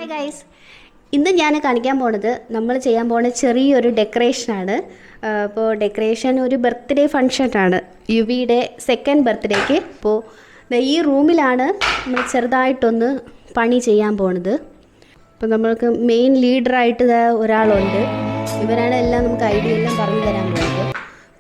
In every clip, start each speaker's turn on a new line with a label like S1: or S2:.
S1: Hi guys, ഇന്ന് ഞാൻ കാണിക്കാൻ പോണത് നമ്മൾ ചെയ്യാൻ പോണ ചെറിയൊരു ഡെക്കറേഷനാണ്. അപ്പോൾ ഡെക്കറേഷൻ ഒരു ബർത്ത്ഡേ ഫംഗ്ഷനാണ്, യുവിയുടെ സെക്കൻഡ് ബർത്ത്ഡേക്ക്. അപ്പോൾ ഈ റൂമിലാണ് നമ്മൾ ചെറുതായിട്ടൊന്ന് പണി ചെയ്യാൻ പോണത്. അപ്പോൾ നമ്മൾക്ക് മെയിൻ ലീഡറായിട്ട് ഒരാളുണ്ട്, ഇവരാണ് എല്ലാം നമുക്ക് ഐഡിയ എല്ലാം പറഞ്ഞു തരാൻ പോകുന്നത്.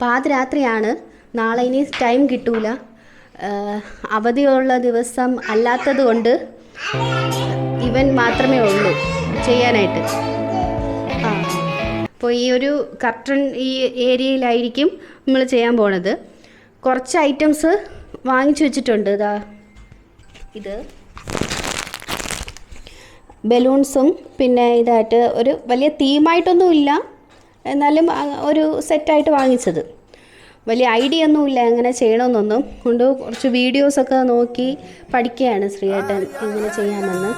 S1: പാതിരാത്രിയാണ്, നാളെ ഇനി ടൈം കിട്ടൂല, അവധിയുള്ള ദിവസം അല്ലാത്തത് കൊണ്ട് ഇവൻ മാത്രമേ ഉള്ളൂ ചെയ്യാനായിട്ട്. അപ്പോൾ ഈ ഒരു കർട്ടൺ ഈ ഏരിയയിലായിരിക്കും നമ്മൾ ചെയ്യാൻ പോണത്. കുറച്ച് ഐറ്റംസ് വാങ്ങിച്ചു വെച്ചിട്ടുണ്ട്. ഇത് ബലൂൺസും പിന്നെ ഇതായിട്ട് ഒരു വലിയ തീമായിട്ടൊന്നും ഇല്ല, എന്നാലും ഒരു സെറ്റായിട്ട് വാങ്ങിച്ചത്. വലിയ ഐഡിയ ഒന്നുമില്ല എങ്ങനെ ചെയ്യണമെന്നൊന്നും കൊണ്ട് കുറച്ച് വീഡിയോസൊക്കെ നോക്കി പഠിക്കുകയാണ് ശ്രീയേട്ടൻ എങ്ങനെ ചെയ്യാമെന്ന്.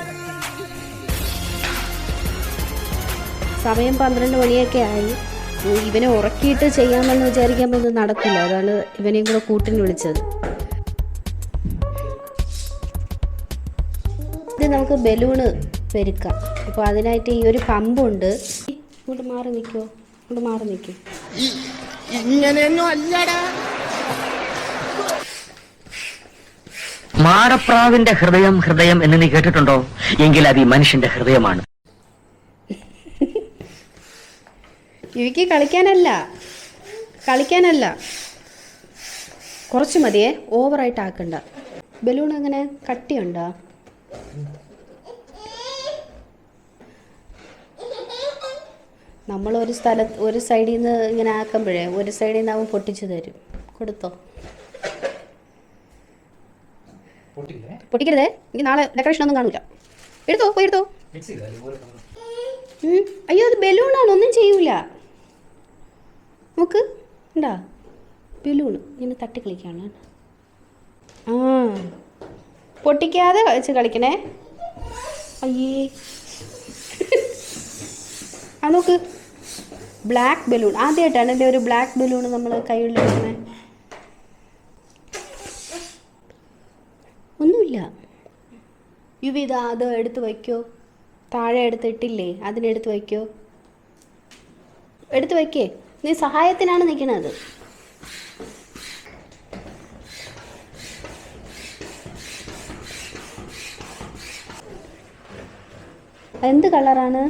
S1: സമയം 12 മണിയൊക്കെ ആയി. ഇവനെ ഉറക്കിയിട്ട് ചെയ്യാമെന്ന് വിചാരിക്കുമ്പോൾ ഇത് നടക്കില്ല, അതാണ് ഇവനെയും കൂടെ കൂട്ടിന് വിളിച്ചത്. ഇത് നമുക്ക് ബലൂണ് പെരുക്കാം. അപ്പോൾ അതിനായിട്ട് ഈ ഒരു പമ്പുണ്ട്. ഇങ്ങോട്ട് മാറി നിൽക്കുമോ? ഇങ്ങോട്ട് മാറി നിൽക്കും.
S2: ഇങ്ങനെയൊന്നും അല്ലടാ.
S3: മാടപ്രാവിന്റെ ഹൃദയം ഹൃദയം എന്ന് നീ കേട്ടിട്ടുണ്ടോ? എങ്കിൽ അത് ഈ മനുഷ്യന്റെ ഹൃദയമാണ്.
S1: ഇവയ്ക്ക് കളിക്കാനല്ല, കുറച്ച് മതിയേ, ഓവറായിട്ട് ആക്കണ്ട. ബലൂൺ അങ്ങനെ കട്ടിയുണ്ടോ? നമ്മളൊരു ഒരു സൈഡിൽ നിന്ന് ഇങ്ങനെ ആക്കുമ്പോഴേ ഒരു സൈഡിൽ നിന്ന് അവൻ പൊട്ടിച്ചു തരും. കൊടുത്തോ? പൊട്ടിക്കരുതേ, എനിക്ക് നാളെ ഡെക്കറേഷൻ ഒന്നും കാണൂല. എടുത്തോ. അയ്യോ, അത് ബലൂണാണ്, ഒന്നും ചെയ്യൂല. നോക്ക്, ഉണ്ടാ ബലൂണ് ഇങ്ങനെ തട്ടി കളിക്കാണ്. പൊട്ടിക്കാതെ വെച്ച് കളിക്കണേ. അയ്യേ, നോക്ക്, ബ്ലാക്ക് ബലൂൺ. ആദ്യമായിട്ടാണ് എൻ്റെ ഒരു ബ്ലാക്ക് ബലൂൺ നമ്മൾ കൈകളിൽ വെക്കുന്നത്. ഒന്നുമില്ല. യുവി അത് എടുത്ത് വയ്ക്കോ, താഴെ എടുത്തിട്ടില്ലേ, അതിനെടുത്ത് വയ്ക്കോ, എടുത്ത് വയ്ക്കേ. നീ സഹായത്തിനാണ് നിൽക്കുന്നത്. എന്ത് കളറാണ്?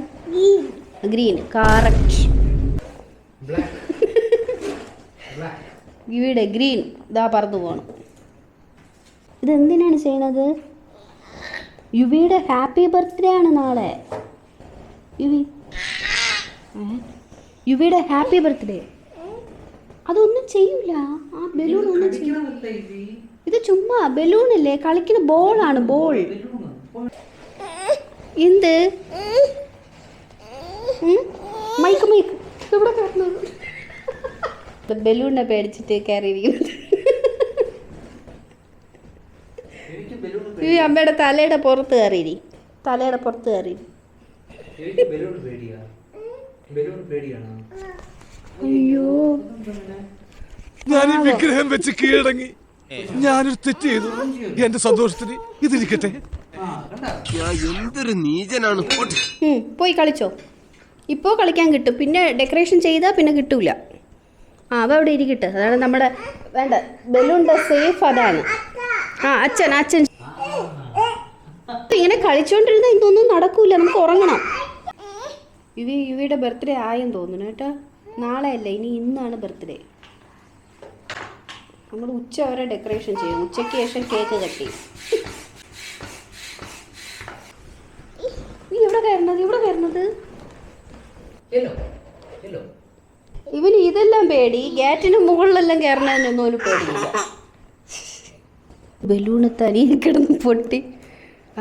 S1: ഗ്രീൻ. കറക്റ്റ്. ഇവിടെ ഗ്രീൻ ഇതാ പറന്നു പോകണം. ഇതെന്തിനാണ് ചെയ്യണത്? യുവിയുടെ ഹാപ്പി ബർത്ത്ഡേ ആണ് നാളെ. യുവിയുടെ ഹാപ്പി ബർത്ത്ഡേ. അതൊന്നും ചെയ്യൂല, ആ ബലൂൺ ഒന്നും ചെയ്യൂല. ഇത് ചുമ്മാ ബലൂണല്ലേ, കളിക്കുന്ന ബോളാണ്, ബോൾ. എന്ത് മൈക്ക് ഇവിടെ കയറുന്നത്? ബലൂണിനെ പേടിച്ചിട്ട് കയറിയിരിക്കുന്നത്. ഈ അമ്മയുടെ തലയുടെ പുറത്ത് കയറിയിരി, തലയുടെ പുറത്ത് കയറി. അയ്യോ,
S2: ഞാൻ ഈ വിഗ്രഹം വെച്ച് കീഴടങ്ങി. ഞാനൊരു തെറ്റ് ചെയ്തു, എന്റെ സന്തോഷത്തിന് ഇതിരിക്കട്ടെ. എന്തൊരു നീചനാണ്.
S1: പോയി കളിച്ചോ, ഇപ്പോൾ കളിക്കാൻ കിട്ടും. പിന്നെ ഡെക്കറേഷൻ ചെയ്താൽ പിന്നെ കിട്ടൂല. അവ അവിടെ ഇരിക്കട്ടെ, അതാണ് നമ്മുടെ വേണ്ട ബലൂണിൻ്റെ സേഫ്. അതാണ് അച്ഛൻ ഇങ്ങനെ കളിച്ചോണ്ടിരുന്ന ഇതൊന്നും നടക്കൂല, നമുക്ക് ഉറങ്ങണം. യുവിയുടെ ബർത്ത്ഡേ ആയെന്ന് തോന്നുന്നു കേട്ടോ. നാളെ അല്ല, ഇനി ഇന്നാണ് ബർത്ത്ഡേ. നമ്മൾ ഉച്ച വരെ ഡെക്കറേഷൻ ചെയ്യും, ഉച്ചയ്ക്ക് ശേഷം കേക്ക് കട്ടി. നീ ഇവിടെ കയറുന്നത് ഇവന് ഇതെല്ലാം പേടി. ഗേറ്റിന് മുകളിലെല്ലാം കയറണതിനൊന്നും ഒരു പേടിയില്ല. ബലൂണ് തനിയെ കിടന്ന് പൊട്ടി,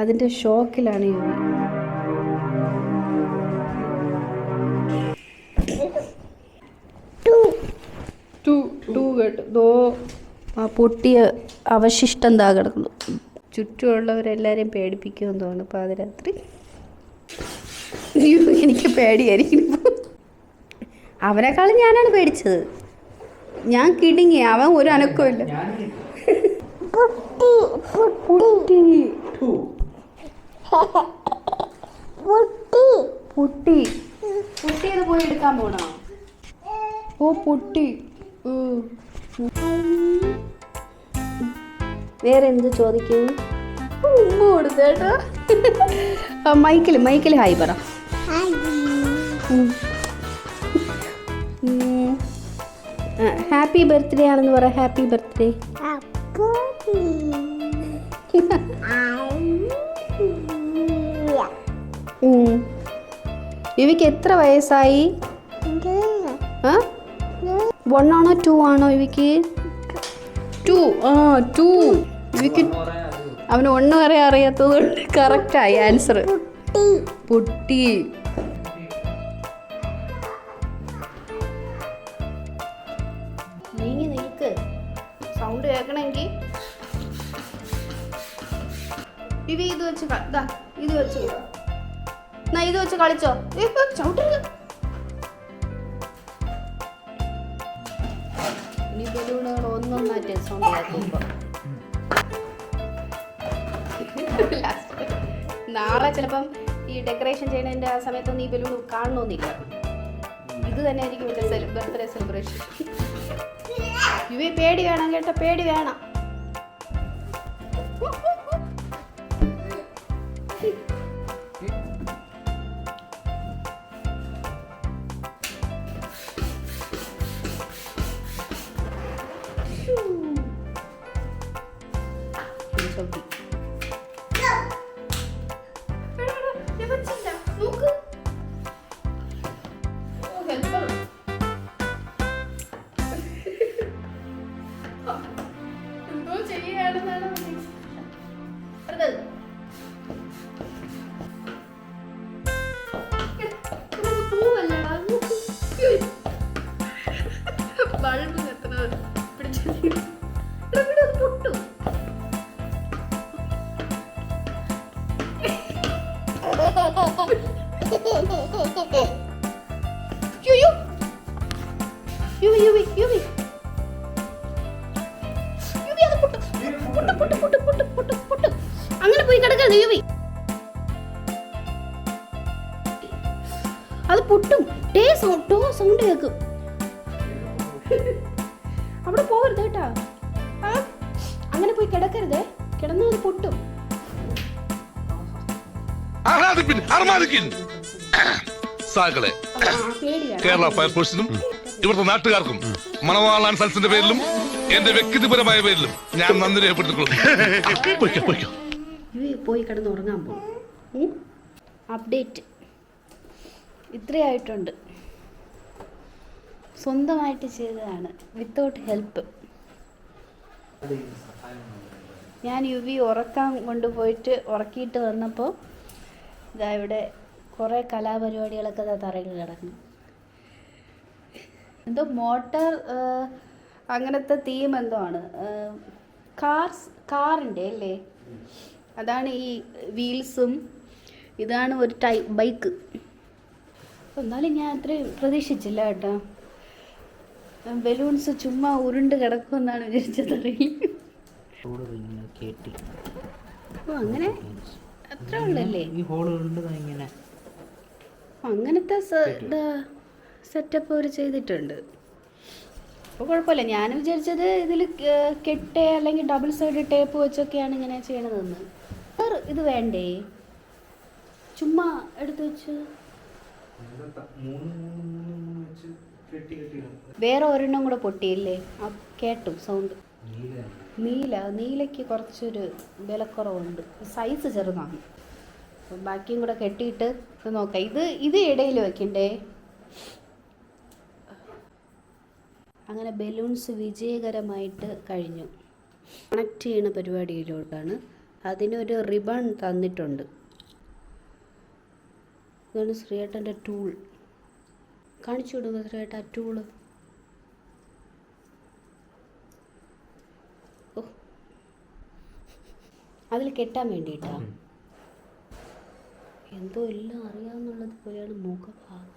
S1: അതിൻ്റെ ഷോക്കിലാണ് യുവി. കേട്ടോ, ആ പൊട്ടിയ അവശിഷ്ടം എന്താ കിടക്കുന്നു. ചുറ്റുമുള്ളവരെല്ലാവരെയും പേടിപ്പിക്കുമെന്ന് തോന്നുന്നു പാതിരാത്രി. എനിക്ക് പേടിയായിരിക്കും. അവനെക്കാളും ഞാനാണ് പേടിച്ചത്. ഞാൻ കിടുങ്ങി, അവൻ ഒരു അനക്കമില്ല. പുട്ടി അത് പോയി എടുക്കാൻ പോണോ? ഓ പുട്ടി. വേറെ എന്ത് ചോദിക്കും? ഉമ്മ കൊടുത്തേട്ടാ. മൈക്കിൽ ഹായ് പറ. ഹാപ്പി ബർത്ത്ഡേ ആണെന്ന് പറ. Happy birthday. ഇവയ്ക്ക് എത്ര വയസ്സായി? 1 ആണോ 2 ആണോ ഇവയ്ക്ക്? 2. 2. ഇവയ്ക്ക് അവന് 1 വരെ അറിയാത്തത് കറക്റ്റായി ആൻസർ. പുട്ടി. നീങ്ങി നിൽക്ക്, സൗണ്ട് കേൾക്കണമെങ്കിൽ. ഇത് വെച്ച് ഇത് വെച്ച് കളിച്ചോ. ചവിട്ടരുത്. ഇനി ബലൂണുകൾ ഒന്നൊന്നായിട്ട് സൗണ്ട് കേൾക്കുമ്പോ നാളെ ചിലപ്പം ഈ ഡെക്കറേഷൻ ചെയ്യുന്നതിന്റെ ആ സമയത്തൊന്നും ഈ ബലൂൺ കാണണമെന്നില്ല. ഇത് തന്നെ ആയിരിക്കും എൻ്റെ ബർത്ത്ഡേ സെലിബ്രേഷൻ. പേടി വേണം കേട്ടോ, പേടി വേണം. അങ്ങനെ പോയി കിടക്കരുത് യുവി. അത് പൊട്ടും. സൗണ്ട് കേൾക്കും. അവിടെ പോകരുത് കേട്ടാ. അങ്ങനെ പോയി കിടക്കരുതേ. കിടന്നു അത് പൊട്ടും.
S4: കേരള ഫയർഫോഴ്സിനും ഇവിടുത്തെ നാട്ടുകാർക്കും മണവാളാൻ സൽസിന്റെ പേരിലും എന്റെ വ്യക്തിപരമായ പേരിലും ഞാൻ നന്ദി രേഖപ്പെടുത്തിക്കൊള്ളുന്നു.
S1: പോയി കിടന്ന് ഉറങ്ങാൻ പോകും. അപ്ഡേറ്റ് ഇത്രയായിട്ടുണ്ട്. സ്വന്തമായിട്ട് ചെയ്തതാണ്, വിത്തൗട്ട് ഹെൽപ്പ്. ഞാൻ യുവി ഉറക്കാൻ കൊണ്ടുപോയിട്ട് ഉറക്കിയിട്ട് വന്നപ്പോൾ ഇതാ ഇവിടെ കുറേ കലാപരിപാടികളൊക്കെ തറയിൽ കിടക്കുന്നു. എന്തോ മോട്ടർ അങ്ങനത്തെ തീം എന്തോ ആണ്. കാറിൻ്റെ അല്ലേ, അതാണ് ഈ വീൽസും. ഇതാണ് ഒരു ബൈക്ക്. എന്നാലും ഞാൻ അത്രയും പ്രതീക്ഷിച്ചില്ല കേട്ടോ. ബലൂൺസ് ചുമ്മാ ഉരുണ്ട് കിടക്കുമെന്നാണ് വിചാരിച്ചത്. ഓ അങ്ങനെ അത്ര ഉള്ളല്ലേ. അങ്ങനത്തെ സെറ്റപ്പ് അവർ ചെയ്തിട്ടുണ്ട്. അപ്പോൾ കുഴപ്പമില്ല. ഞാൻ വിചാരിച്ചത് ഇതിൽ കെട്ടേ അല്ലെങ്കിൽ ഡബിൾ സൈഡ് ടേപ്പ് വെച്ചൊക്കെയാണ് ഇങ്ങനെ ചെയ്യണതെന്ന്. ഇത് വേണ്ടേ, ചുമ്മാ എടുത്ത് വെച്ച്. വേറെ ഒരെണ്ണം കൂടെ പൊട്ടിയില്ലേ, കേട്ടു സൗണ്ട്. നീലയ്ക്ക് കുറച്ചൊരു വിലക്കുറവുണ്ട്, സൈസ് ചെറുതാണ്. അപ്പം ബാക്കിയും കൂടെ കെട്ടിയിട്ട് നോക്കാം. ഇത് ഇടയിൽ വെക്കണ്ടേ. അങ്ങനെ ബലൂൺസ് വിജയകരമായിട്ട് കഴിഞ്ഞു. കണക്ട് ചെയ്യുന്ന പരിപാടിയിലോട്ടാണ്. അതിനൊരു റിബൺ തന്നിട്ടുണ്ട്. ഇതാണ് ശ്രീയേട്ടൻ്റെ ടൂൾ. കാണിച്ചു കൊടുക്കുക ശ്രീയേട്ട ടൂള്. ഓ, അതിൽ കെട്ടാൻ വേണ്ടിയിട്ടാണ്. എന്തോ എല്ലാം അറിയാമെന്നുള്ളത് പോലെയാണ് മുഖഭാവം.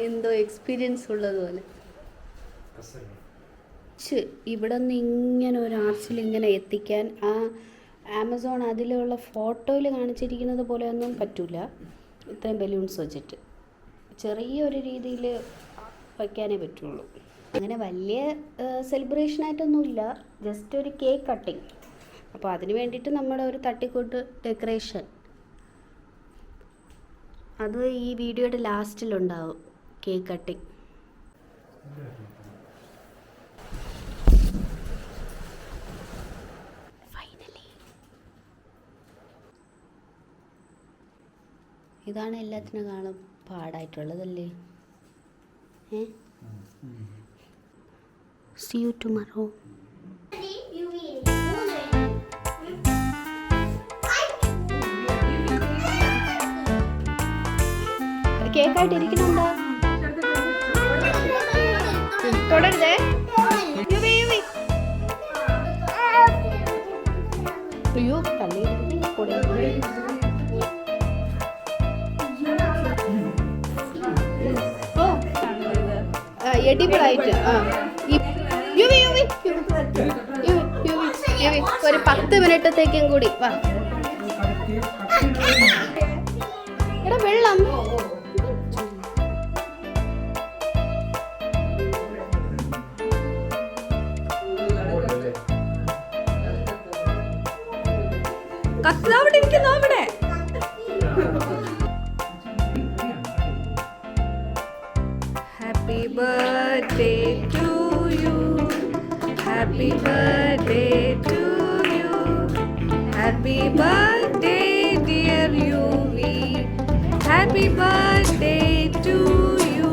S1: എന്തോ എക്സ്പീരിയൻസ് ഉള്ളതുപോലെ. ഇവിടെ നിന്ന് ഇങ്ങനെ ഒരു ആർച്ചിൽ ഇങ്ങനെ എത്തിക്കാൻ ആ ആമസോൺ അതിലുള്ള ഫോട്ടോയിൽ കാണിച്ചിരിക്കുന്നത് പോലെയൊന്നും പറ്റില്ല ഇത്രയും ബലൂൺസ് വെച്ചിട്ട്. ചെറിയൊരു രീതിയിൽ വയ്ക്കാനേ പറ്റുള്ളൂ. അങ്ങനെ വലിയ സെലിബ്രേഷനായിട്ടൊന്നുമില്ല, ജസ്റ്റ് ഒരു കേക്ക് കട്ടിങ്. അപ്പോൾ അതിന് വേണ്ടിയിട്ട് നമ്മുടെ ഒരു തട്ടിക്കൂട്ട് ഡെക്കറേഷൻ, അത് ഈ വീഡിയോയുടെ ലാസ്റ്റിലുണ്ടാവും, കേക്ക് കട്ടിങ്. ഫൈനലി ഇതാണ് എല്ലാത്തിനും പാടായിട്ടുള്ളതല്ലേ. See you tomorrow. കേക്കായിട്ട് ഇരിക്കുന്നുണ്ടോ? തുടരുതേ. അയ്യോ എഡിബിളായിട്ട് ഒരു 10 മിനിറ്റത്തേക്കും കൂടി വാ. എടാ വെള്ളം.
S5: കത്തിലവിടെ ഇരിക്കുന്നു അവിടെ. Happy birthday to you, happy birthday to you, happy birthday dear Yuvi, happy birthday to you.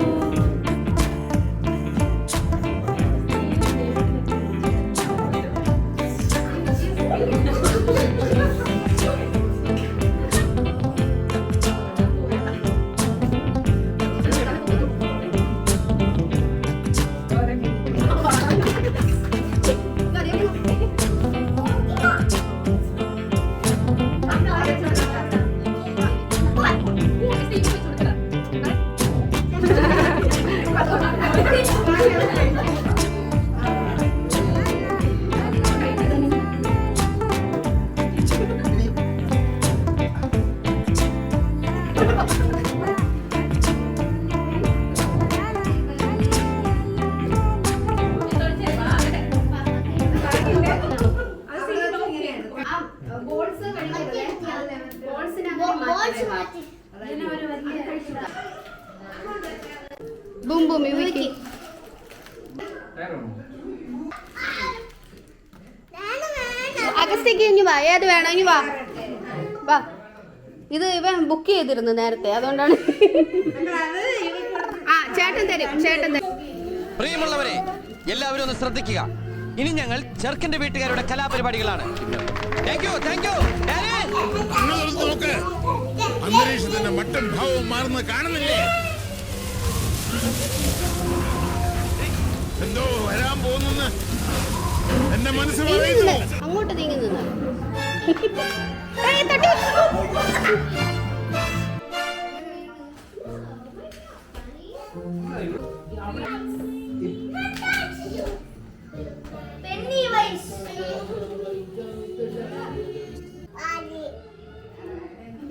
S1: Boom boom യുവിക്ക്. അഗസ്ത്യക്ക് ഇനി വാ. ഏത് വേണം? ഇനി വാ വാ. ഇത് ഇവൻ ബുക്ക് ചെയ്തിരുന്നു നേരത്തെ, അതുകൊണ്ടാണ്. ആ ചേട്ടൻ തരും, ചേട്ടൻ തരും.
S6: പ്രിയമുള്ളവരെ, എല്ലാവരും ഒന്ന് ശ്രദ്ധിക്കുക. ഇനി ഞങ്ങൾ ചെറുക്കന്റെ വീട്ടുകാരുടെ കലാപരിപാടികളാണ്.
S7: അന്തരീക്ഷത്തിന്റെ മട്ടും ഭാവവും മാറുന്ന കാണുന്നില്ലേ? എന്തോ വരാൻ പോകുന്നെന്ന് എന്റെ മനസ്സ് പറയുന്നു.
S1: അങ്ങോട്ട് നീങ്ങുന്നത്.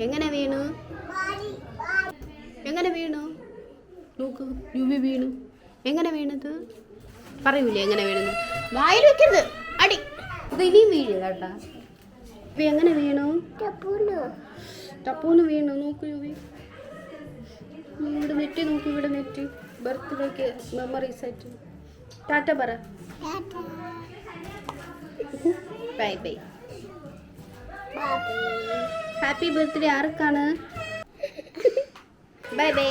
S1: എങ്ങനെ വീണു? എങ്ങനെ വീണു? നോക്കൂ, യുവി വീണു. എങ്ങനെ വീണത്? പറയൂലേ എങ്ങനെ വീണത്? വായിൽ വെക്കരുത്, അടി. ഇത് ഇനിയും വീഴുക കേട്ടാ. ഇപ്പൊ എങ്ങനെ വീണു? ടപ്പൂന്ന് വീണു. നോക്കൂ യുവി, ഇവിടെ നെറ്റി നോക്കൂ, ഇവിടെ നെറ്റി. ബർത്ത്ഡേക്ക് മെമ്മറീസ് ആയിട്ട് ടാറ്റ പറ. Bye bye. ഹാപ്പി ബർത്ത്ഡേ ആർക്കാണ്? Bye bye.